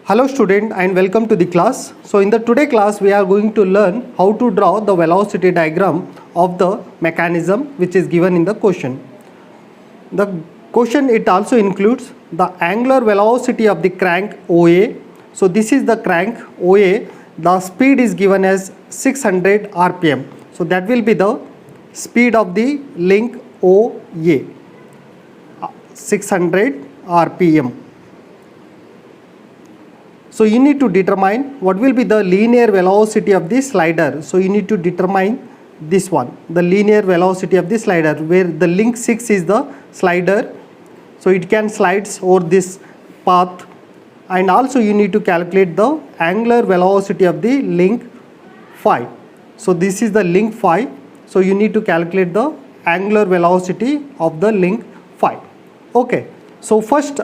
Hello student and welcome to the class. So in the today class we are going to learn how to draw the velocity diagram of the mechanism which is given in the question. The question it also includes the angular velocity of the crank OA. So this is the crank OA. The speed is given as 600 rpm. So that will be the speed of the link OA, 600 rpm. So you need to determine what will be the linear velocity of the slider. So you need to determine this one, the linear velocity of the slider, where the link 6 is the slider. So it can slides over this path, and also you need to calculate the angular velocity of the link 5. So this is the link 5. So you need to calculate the angular velocity of the link 5. Okay. So first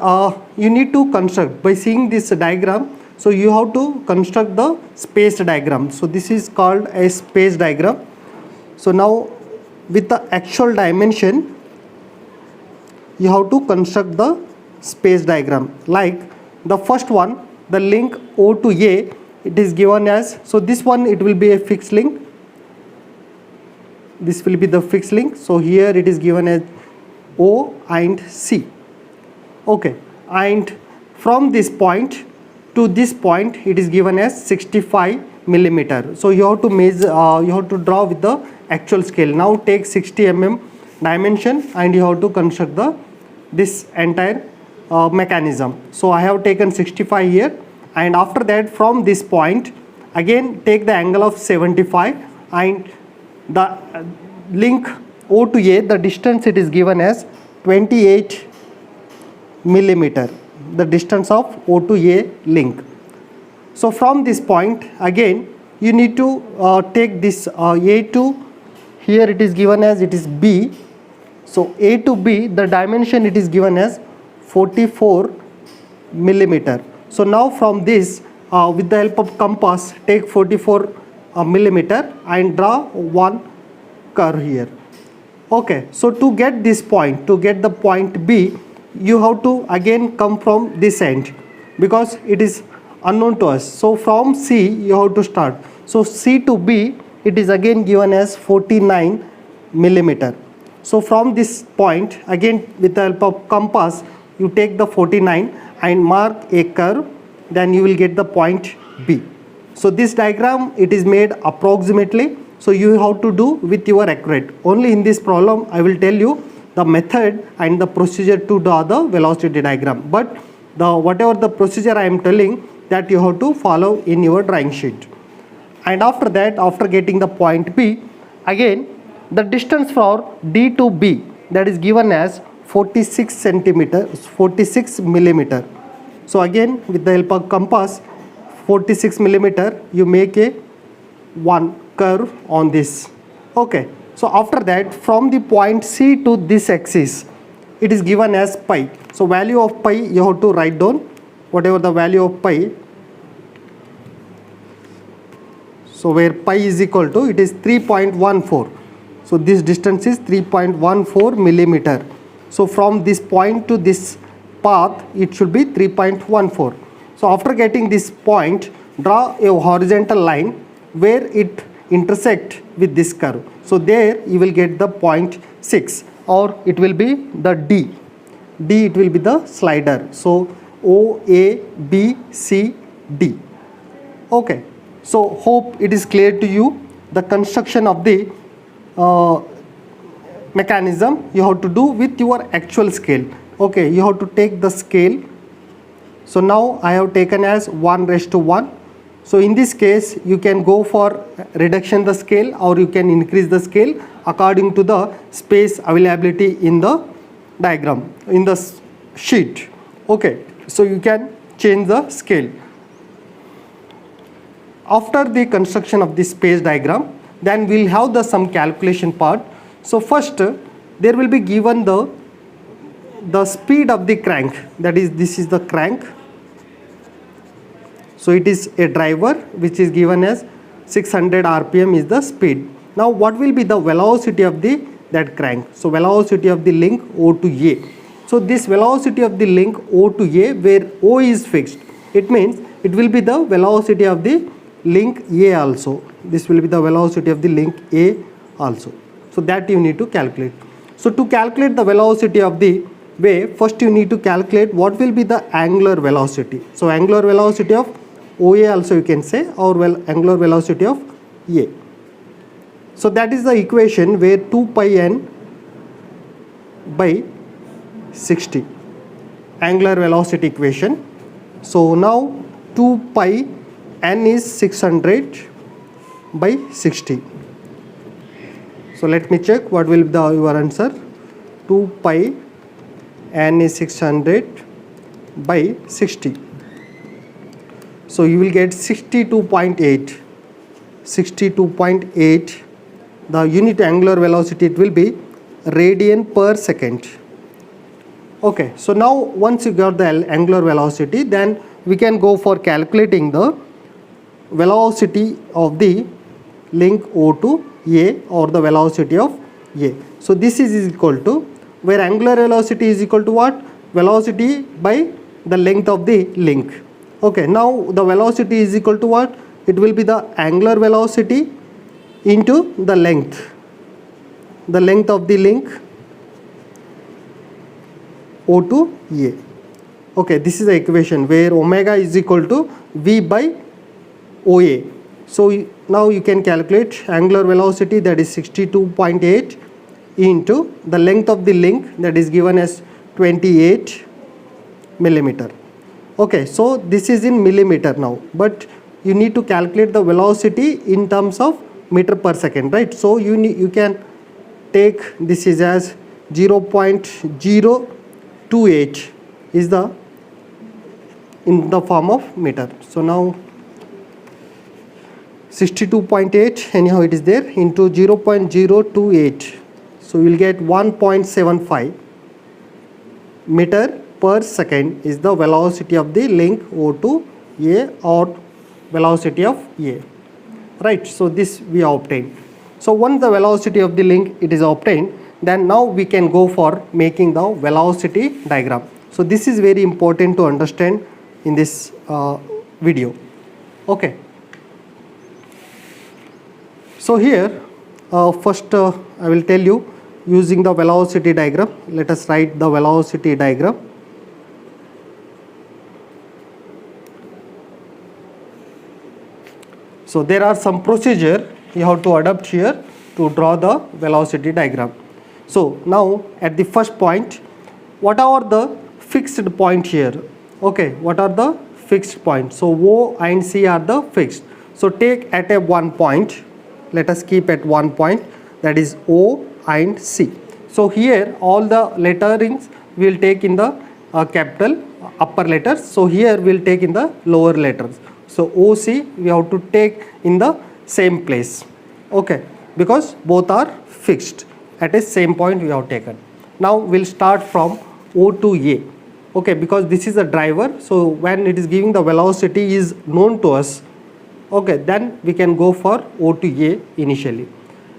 you need to construct by seeing this diagram. So you have to construct the space diagram. So this is called a space diagram. So now with the actual dimension you have to construct the space diagram. Like the first one, the link O to A, it is given as, so this one it will be a fixed link. This will be the fixed link. So here it is given as O and C. Okay, and from this point to this point it is given as 65 millimeter. So you have to measure, you have to draw with the actual scale. Now take 60 mm dimension and you have to construct this entire mechanism. So I have taken 65 here, and after that from this point again take the angle of 75, and the link O to A, the distance it is given as 28 millimeter, the distance of O to A link. So from this point again you need to take this A to, here it is given as it is B. So A to B, the dimension it is given as 44 millimeter. So now from this with the help of compass take 44 millimeter and draw one curve here. Okay, so to get this point, to get the point B, you have to again come from this end because it is unknown to us. So from C you have to start. So C to B it is again given as 49 millimeter. So from this point again with the help of compass you take the 49 and mark a curve, then you will get the point B. So this diagram it is made approximately. So you have to do with your accurate. Only in this problem I will tell you the method and the procedure to draw the velocity diagram, but whatever the procedure I am telling, that you have to follow in your drawing sheet. And after that, after getting the point B, again the distance for D to B, that is given as 46 millimeter. So again with the help of compass 46 millimeter you make a one curve on this. Okay. So after that from the point C to this axis it is given as pi. So value of pi you have to write down, whatever the value of pi. So where pi is equal to, it is 3.14. So this distance is 3.14 millimeter. So from this point to this path it should be 3.14. So after getting this point, draw a horizontal line where it intersect with this curve. So there you will get the point 6, or it will be the D. D it will be the slider. So O, A, B, C, D. Okay. So hope it is clear to you. The construction of the mechanism you have to do with your actual scale. Okay. You have to take the scale. So now I have taken as 1:1. So in this case you can go for reduction the scale, or you can increase the scale according to the space availability in the diagram, in the sheet. Okay, so you can change the scale. After the construction of this space diagram, then we'll have some calculation part. So first there will be given the speed of the crank, that is, this is the crank. So it is a driver which is given as 600 rpm is the speed. Now what will be the velocity of that crank? So velocity of the link O to A. So this velocity of the link O to A, where O is fixed, it means it will be the velocity of the link A also. This will be the velocity of the link A also. So that you need to calculate. So to calculate the velocity of the wave, first you need to calculate what will be the angular velocity. So angular velocity of OA also you can say, or angular velocity of A. So that is the equation where 2 pi n by 60, angular velocity equation. So now 2 pi n is 600 by 60. So let me check what will be your answer. 2 pi n is 600 by 60. So you will get 62.8. 62.8. The unit angular velocity, it will be radian per second. Okay, so now once you got the angular velocity, then we can go for calculating the velocity of the link O to A, or the velocity of A. So this is equal to, where angular velocity is equal to what? Velocity by the length of the link. Okay, now the velocity is equal to what? It will be the angular velocity into the length of the link O to A. Okay, this is the equation where omega is equal to V by OA. So now you can calculate angular velocity, that is 62.8 into the length of the link, that is given as 28 millimeter. Okay, so this is in millimeter now, but you need to calculate the velocity in terms of meter per second, right? So you can take this is as 0.028 is the in the form of meter. So now 62.8 anyhow it is there into 0.028. So you will get 1.75 meter per second is the velocity of the link O to A, or velocity of A, right? So this we obtained. So once the velocity of the link it is obtained, then now we can go for making the velocity diagram. So this is very important to understand in this video. Okay, so here first I will tell you using the velocity diagram. Let us write the velocity diagram. So there are some procedure you have to adopt here to draw the velocity diagram. So now at the first point, what are the fixed point here? Okay, what are the fixed points? So O and C are the fixed. So take at a one point, let us keep at one point, that is O and C. So here all the letterings we will take in the capital upper letters. So here we will take in the lower letters. So OC we have to take in the same place. Okay, because both are fixed at a same point we have taken. Now we'll start from O to A. Okay, because this is a driver, so when it is giving the velocity is known to us, okay, then we can go for O to A initially.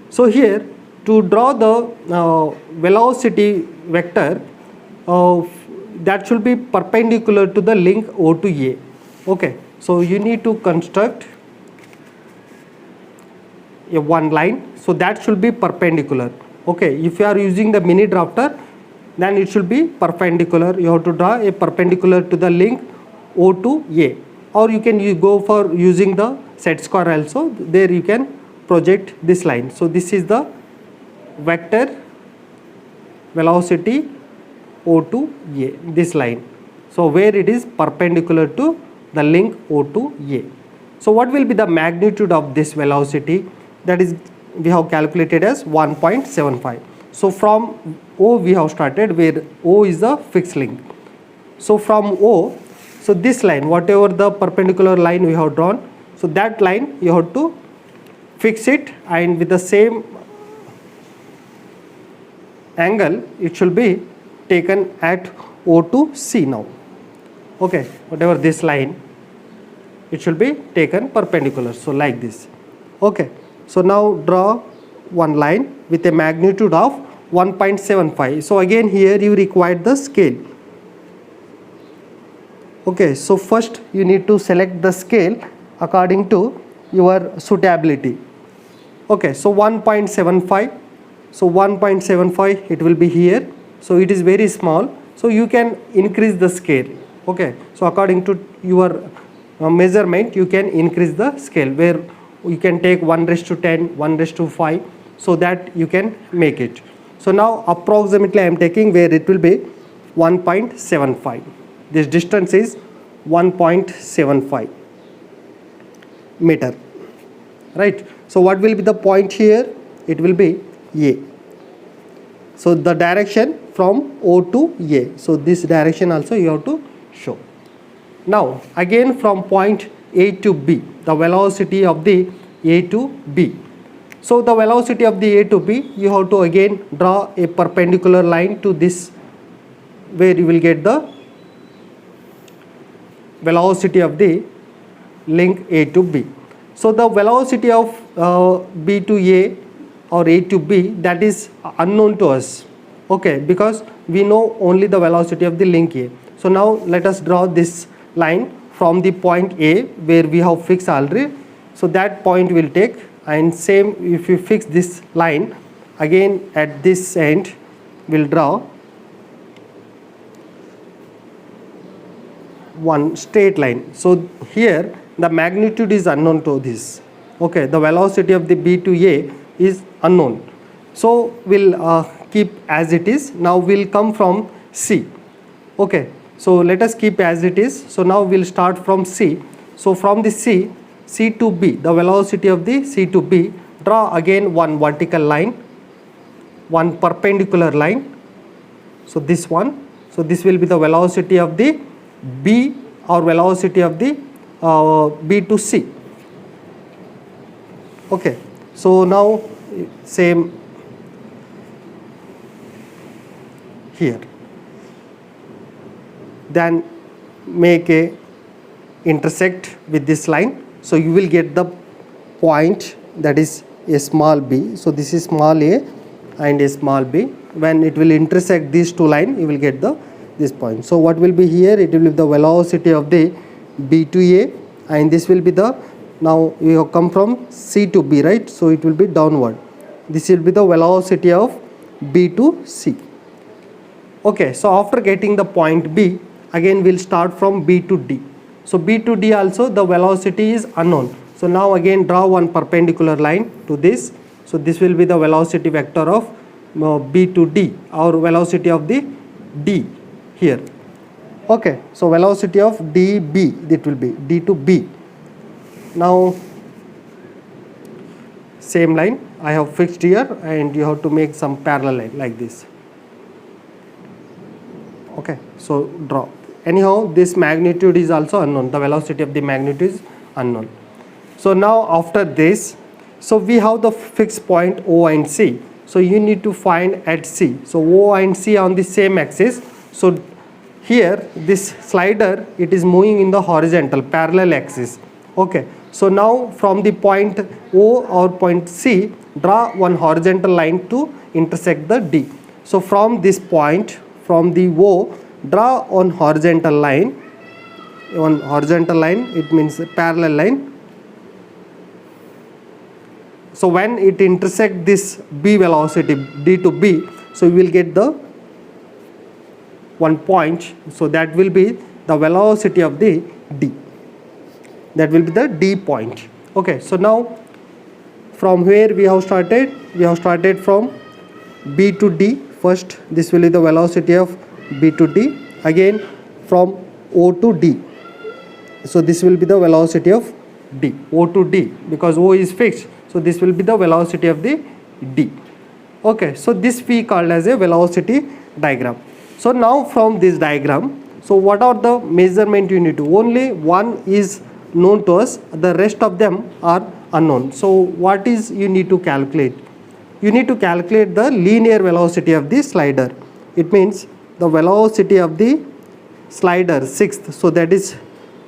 So here to draw the velocity vector that should be perpendicular to the link O to A. Okay, so you need to construct a one line, so that should be perpendicular. Okay, if you are using the mini drafter, then it should be perpendicular. You have to draw a perpendicular to the link O to A, or you can go for using the set square also. There you can project this line. So this is the vector velocity O to A, this line. So where it is perpendicular to the link O to A. So what will be the magnitude of this velocity? That is we have calculated as 1.75. So from O we have started, where O is the fixed link. So from O, so this line, whatever the perpendicular line we have drawn, so that line you have to fix it, and with the same angle it should be taken at O to C now. Okay, whatever this line, it should be taken perpendicular, so like this. Okay, so now draw one line with a magnitude of 1.75. So again here you require the scale. Okay, so first you need to select the scale according to your suitability. Okay, so 1.75, so 1.75 it will be here, so it is very small, so you can increase the scale. Okay, so according to your measurement you can increase the scale, where you can take 1:10, 1:5, so that you can make it. So now approximately I am taking where it will be 1.75. This distance is 1.75 meter, right? So what will be the point here? It will be A. So the direction from O to A. So this direction also you have to show. Now again from point A to B, the velocity of the A to B. So the velocity of the A to B, you have to again draw a perpendicular line to this, where you will get the velocity of the link A to B. So the velocity of B to A or A to B, that is unknown to us. Okay, because we know only the velocity of the link A. So now let us draw this line from the point A where we have fixed already. So that point will take, and same if you fix this line again at this end, we'll draw one straight line. So here the magnitude is unknown to this. Okay, the velocity of the B to A is unknown, so we'll keep as it is. Now we'll come from C. Okay, so let us keep as it is. So now we'll start from C. So from the C to B, the velocity of the C to B, draw again one vertical line, one perpendicular line. So this one, so this will be the velocity of the B, or velocity of the B to C. Okay, so now same here, then make a intersect with this line. So you will get the point, that is a small b. So this is small a and a small b. When it will intersect these two lines, you will get this point. So what will be here? It will be the velocity of the B to A, and this will be the, now you have come from C to B, right? So it will be downward. This will be the velocity of B to C. Okay, so after getting the point B, again we'll start from B to D. So B to D also the velocity is unknown. So now again draw one perpendicular line to this. So this will be the velocity vector of B to D, or velocity of the D here. Okay, so velocity of dB, it will be D to B. Now same line I have fixed here, and you have to make some parallel line like this. Okay, so draw. Anyhow, this magnitude is also unknown, the velocity of the magnitude is unknown. So now after this, so we have the fixed point O and C. So you need to find at C. So O and C on the same axis. So here this slider, it is moving in the horizontal parallel axis. Okay, so now from the point O or point C, draw one horizontal line to intersect the D. So from this point, from the O, draw one horizontal line. One horizontal line, it means a parallel line. So when it intersects this B velocity, D to B, so you will get the one point. So that will be the velocity of the D. That will be the D point. Okay, so now from where we have started? We have started from B to D. First, this will be the velocity of B to D. Again from O to D. So this will be the velocity of D. O to D, because O is fixed. So this will be the velocity of the D. Okay, so this we called as a velocity diagram. So now from this diagram, so what are the measurement you need to? Only one is known to us, the rest of them are unknown. So what is you need to calculate? You need to calculate the linear velocity of the slider. It means the velocity of the slider, sixth, so that is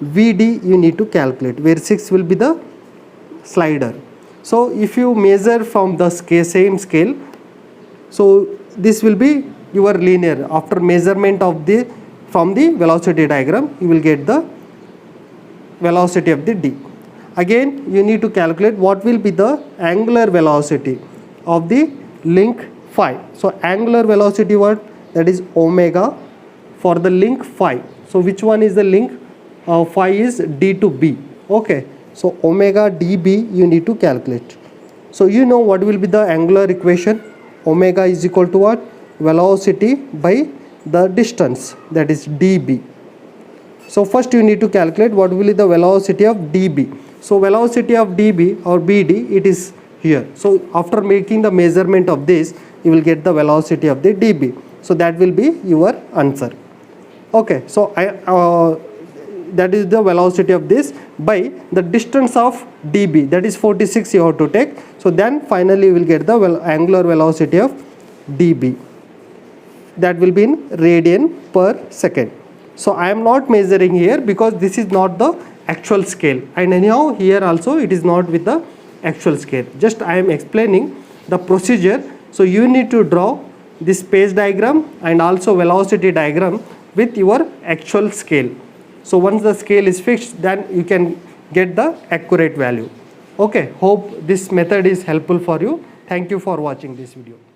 VD you need to calculate, where 6 will be the slider. So if you measure from the same scale, so this will be your linear. After measurement of the from the velocity diagram you will get the velocity of the d. Again you need to calculate what will be the angular velocity of the link phi. So angular velocity what, that is omega for the link phi. So which one is the link? Phi is d to b. Okay, so omega db you need to calculate. So you know what will be the angular equation? Omega is equal to what? Velocity by the distance, that is db. So first you need to calculate what will be the velocity of db. So velocity of db or bd, it is here. So after making the measurement of this, you will get the velocity of the db. So that will be your answer. Okay, so that is the velocity of this by the distance of db, that is 46 you have to take. So then finally you will get the angular velocity of db, that will be in radian per second. So I am not measuring here because this is not the actual scale, and anyhow here also it is not with the actual scale. Just I am explaining the procedure. So you need to draw this phase diagram and also velocity diagram with your actual scale. So once the scale is fixed, then you can get the accurate value. Okay, hope this method is helpful for you. Thank you for watching this video.